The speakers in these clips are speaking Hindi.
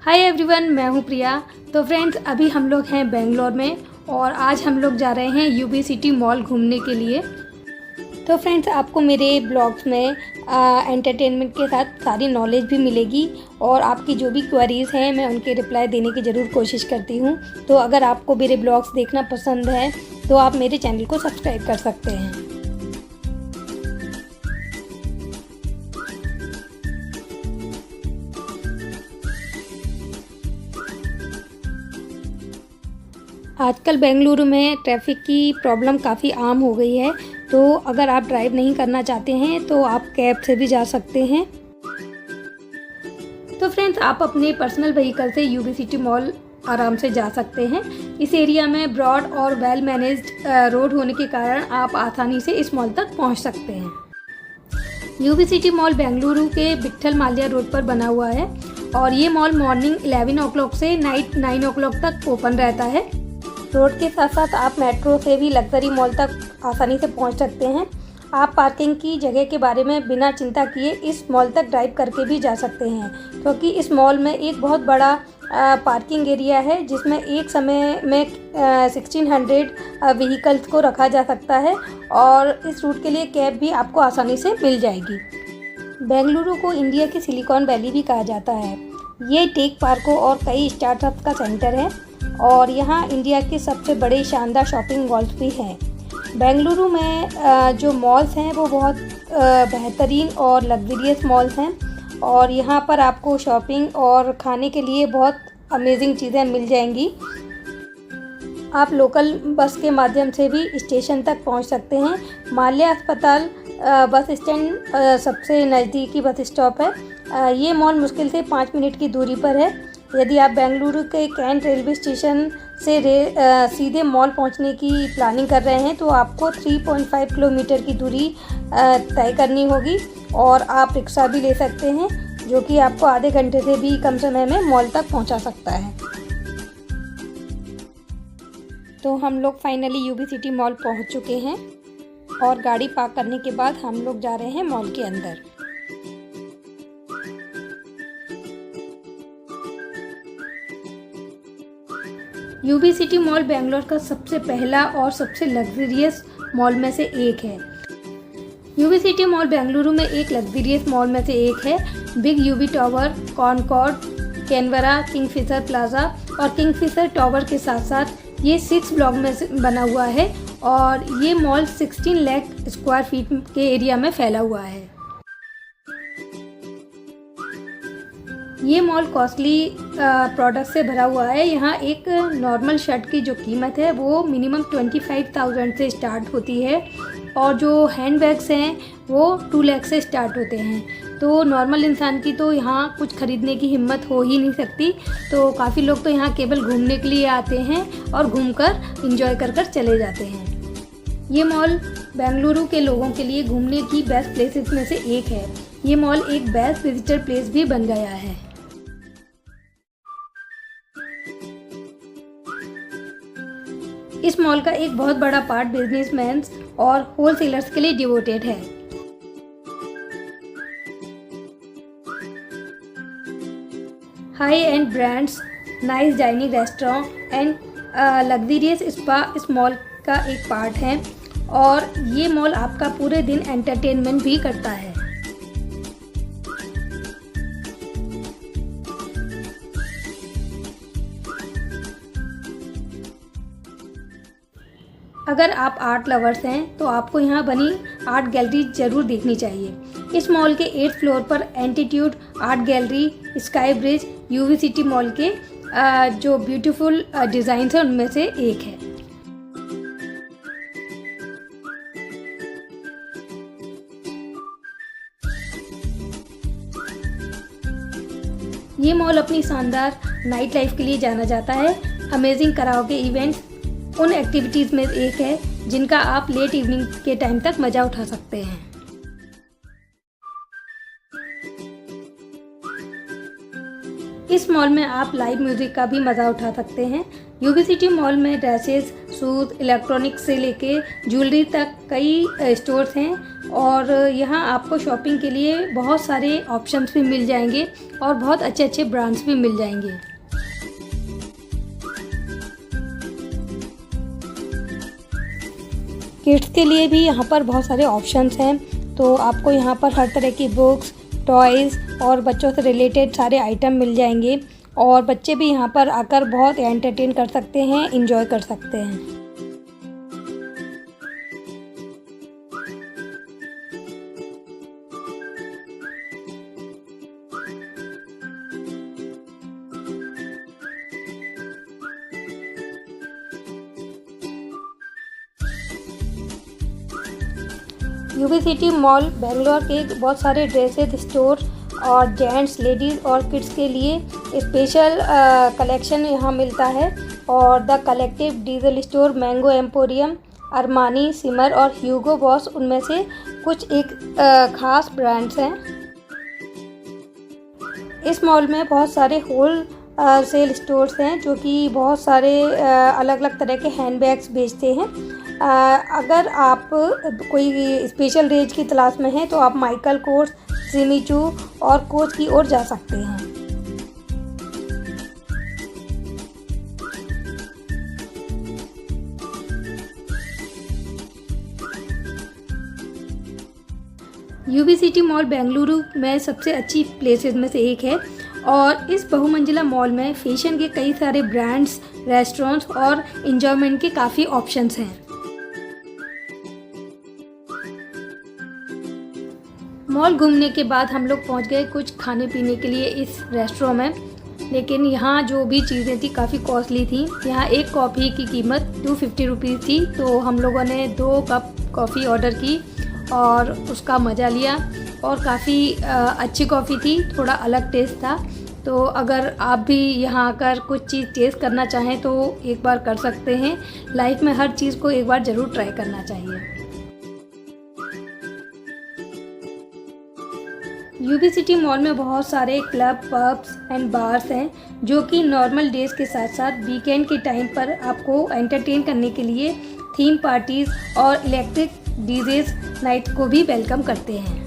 हाय एवरीवन, मैं हूँ प्रिया। तो फ्रेंड्स, अभी हम लोग हैं बेंगलोर में और आज हम लोग जा रहे हैं यूबी सिटी मॉल घूमने के लिए। तो फ्रेंड्स, आपको मेरे ब्लॉग्स में एंटरटेनमेंट के साथ सारी नॉलेज भी मिलेगी और आपकी जो भी क्वेरीज़ हैं मैं उनके रिप्लाई देने की ज़रूर कोशिश करती हूँ। तो अगर आपको मेरे ब्लॉग्स देखना पसंद है तो आप मेरे चैनल को सब्सक्राइब कर सकते हैं। आजकल बेंगलुरु में ट्रैफिक की प्रॉब्लम काफ़ी आम हो गई है, तो अगर आप ड्राइव नहीं करना चाहते हैं तो आप कैब से भी जा सकते हैं। तो फ्रेंड्स, आप अपने पर्सनल व्हीकल से यूबी सिटी मॉल आराम से जा सकते हैं। इस एरिया में ब्रॉड और वेल मैनेज्ड रोड होने के कारण आप आसानी से इस मॉल तक पहुंच सकते हैं। यूबी सिटी मॉल बेंगलुरु के विट्ठल माल्या रोड पर बना हुआ है और ये मॉल मॉर्निंग 11 o'clock से नाइट 9 o'clock तक ओपन रहता है। रोड के साथ साथ आप मेट्रो से भी लग्जरी मॉल तक आसानी से पहुंच सकते हैं। आप पार्किंग की जगह के बारे में बिना चिंता किए इस मॉल तक ड्राइव करके भी जा सकते हैं, क्योंकि इस मॉल में एक बहुत बड़ा पार्किंग एरिया है जिसमें एक समय में 1600 व्हीकल्स को रखा जा सकता है और इस रूट के लिए कैब भी आपको आसानी से मिल जाएगी। बेंगलुरु को इंडिया की सिलिकॉन वैली भी कहा जाता है। ये टेक पार्कों और कई स्टार्टअप्स का सेंटर है और यहाँ इंडिया के सबसे बड़े शानदार शॉपिंग मॉल्स भी हैं। बेंगलुरु में जो मॉल्स हैं वो बहुत बेहतरीन और लग्जरियस मॉल्स हैं और यहाँ पर आपको शॉपिंग और खाने के लिए बहुत अमेजिंग चीज़ें मिल जाएंगी। आप लोकल बस के माध्यम से भी स्टेशन तक पहुँच सकते हैं। माल्या अस्पताल बस स्टैंड सबसे नज़दीकी बस स्टॉप है। ये मॉल मुश्किल से 5 मिनट की दूरी पर है। यदि आप बेंगलुरु के कैंट रेलवे स्टेशन से सीधे मॉल पहुंचने की प्लानिंग कर रहे हैं तो आपको 3.5 किलोमीटर की दूरी तय करनी होगी और आप रिक्शा भी ले सकते हैं, जो कि आपको आधे घंटे से भी कम समय में मॉल तक पहुंचा सकता है। तो हम लोग फाइनली यूबी सिटी मॉल पहुंच चुके हैं और गाड़ी पार्क करने के बाद हम लोग जा रहे हैं मॉल के अंदर। यूबी सिटी मॉल बेंगलोर का सबसे पहला और सबसे लग्जरियस मॉल में से एक है। यूबी सिटी मॉल बेंगलुरु में एक लग्जरियस मॉल में से एक है। Big UB tower, Concorde, Canberra, Kingfisher plaza और किंगफिशर टावर के साथ साथ ये 6 ब्लॉक में बना हुआ है और ये मॉल 16 लाख स्क्वायर फीट के एरिया में फैला हुआ है। ये मॉल कॉस्टली प्रोडक्ट से भरा हुआ है। यहाँ एक नॉर्मल शर्ट की जो कीमत है वो मिनिमम 25,000 से स्टार्ट होती है और जो हैंड बैग्स हैं वो 2 लाख से स्टार्ट होते हैं। तो नॉर्मल इंसान की तो यहाँ कुछ ख़रीदने की हिम्मत हो ही नहीं सकती। तो काफ़ी लोग तो यहाँ केवल घूमने के लिए आते हैं और घूमकर एंजॉय कर चले जाते हैं। ये मॉल बेंगलुरु के लोगों के लिए घूमने की बेस्ट प्लेसेस में से एक है। ये मॉल एक बेस्ट विजिटर प्लेस भी बन गया है। इस मॉल का एक बहुत बड़ा पार्ट बिजनेसमैन्स और होलसेलर्स के लिए डिवोटेड है। High and brands, nice dining restaurant and luxurious spa इस मॉल का एक पार्ट है और ये मॉल आपका पूरे दिन एंटरटेनमेंट भी करता है। अगर आप आर्ट लवर्स हैं तो आपको यहाँ बनी आर्ट गैलरी ज़रूर देखनी चाहिए। इस मॉल के 8th फ्लोर पर attitude art gallery, sky bridge UB city mall के जो ब्यूटीफुल डिज़ाइंस हैं उनमें से एक है। ये मॉल अपनी शानदार नाइट लाइफ के लिए जाना जाता है। अमेजिंग कराओके इवेंट्स उन एक्टिविटीज़ में एक है जिनका आप लेट इवनिंग के टाइम तक मज़ा उठा सकते हैं। इस मॉल में आप लाइव म्यूज़िक का भी मज़ा उठा सकते हैं। यूबी सिटी मॉल में ड्रेसेस, शूज़, इलेक्ट्रॉनिक्स से लेके ज्वेलरी तक कई स्टोर्स हैं और यहाँ आपको शॉपिंग के लिए बहुत सारे ऑप्शंस भी मिल जाएंगे और बहुत अच्छे अच्छे ब्रांड्स भी मिल जाएंगे। किड्स के लिए भी यहाँ पर बहुत सारे ऑप्शंस हैं, तो आपको यहाँ पर हर तरह की बुक्स, टॉयज़ और बच्चों से रिलेटेड सारे आइटम मिल जाएंगे और बच्चे भी यहाँ पर आकर बहुत एंटरटेन कर सकते हैं, एंजॉय कर सकते हैं। यूबी सिटी मॉल बेंगलोर के बहुत सारे ड्रेसेस स्टोर और जेंट्स, लेडीज़ और किड्स के लिए स्पेशल कलेक्शन यहाँ मिलता है और the Collective, Diesel store, Mango Emporium, Armani, Simmer और ह्यूगो बॉस उनमें से कुछ एक ख़ास ब्रांड्स हैं। इस मॉल में बहुत सारे होल सेल स्टोर्स हैं जो कि बहुत सारे अलग अलग तरह के हैंडबैग्स बेचते हैं। अगर आप कोई स्पेशल रेंज की तलाश में हैं तो आप माइकल कोर्स, जिमी चू और कोच की ओर जा सकते हैं। यूबी सिटी मॉल बेंगलुरु में सबसे अच्छी प्लेसेस में से एक है और इस बहुमंजिला मॉल में फैशन के कई सारे ब्रांड्स, रेस्टोरेंट्स और एंजॉयमेंट के काफ़ी ऑप्शंस हैं। मॉल घूमने के बाद हम लोग पहुंच गए कुछ खाने पीने के लिए इस रेस्टोरेंट में, लेकिन यहाँ जो भी चीज़ें थी काफ़ी कॉस्टली थी। यहाँ एक कॉफ़ी की कीमत 250 रुपीज़ थी, तो हम लोगों ने 2 कप कॉफ़ी ऑर्डर की और उसका मज़ा लिया और काफ़ी अच्छी कॉफ़ी थी, थोड़ा अलग टेस्ट था। तो अगर आप भी यहाँ आकर कुछ चीज़ टेस्ट करना चाहें तो एक बार कर सकते हैं। लाइफ में हर चीज़ को एक बार ज़रूर ट्राई करना चाहिए। यूबी सिटी मॉल में बहुत सारे क्लब, पब्स एंड बार्स हैं जो कि नॉर्मल डेज़ के साथ साथ वीकेंड के टाइम पर आपको एंटरटेन करने के लिए थीम पार्टीज़ और इलेक्ट्रिक डीजेस नाइट को भी वेलकम करते हैं।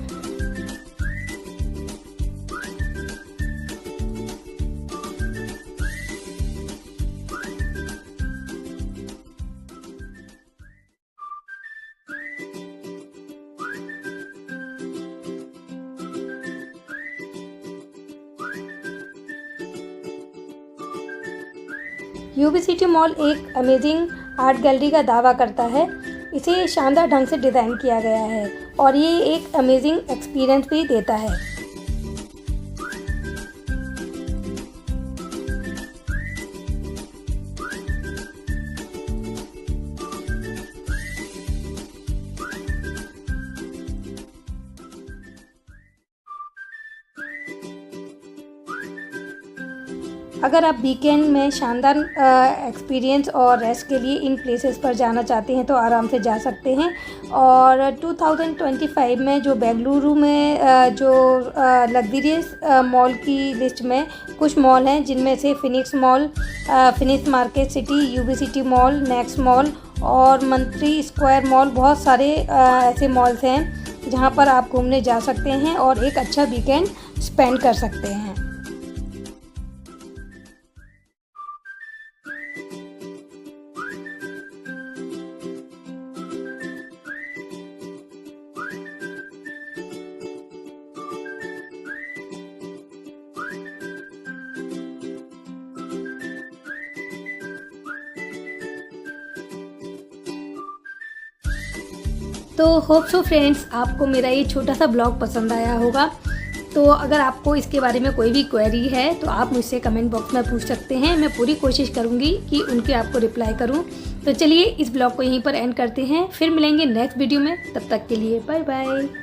यूबी सिटी मॉल एक अमेजिंग आर्ट गैलरी का दावा करता है। इसे शानदार ढंग से डिज़ाइन किया गया है और ये एक अमेजिंग एक्सपीरियंस भी देता है। अगर आप वीकेंड में शानदार एक्सपीरियंस और रेस्ट के लिए इन प्लेसेस पर जाना चाहते हैं तो आराम से जा सकते हैं। और 2025 में जो बेंगलुरु में जो लग्जरियस मॉल की लिस्ट में कुछ मॉल हैं, जिनमें से Phoenix mall, Phoenix market city, UB city mall, next mall और मंत्री स्क्वायर मॉल, बहुत सारे ऐसे मॉल्स हैं जहां पर आप घूमने जा सकते हैं और एक अच्छा वीकेंड स्पेंड कर सकते हैं। तो होप सो फ्रेंड्स, आपको मेरा ये छोटा सा ब्लॉग पसंद आया होगा। तो अगर आपको इसके बारे में कोई भी क्वेरी है तो आप मुझसे कमेंट बॉक्स में पूछ सकते हैं। मैं पूरी कोशिश करूँगी कि उनके आपको रिप्लाई करूँ। तो चलिए इस ब्लॉग को यहीं पर एंड करते हैं, फिर मिलेंगे नेक्स्ट वीडियो में। तब तक के लिए बाय बाय।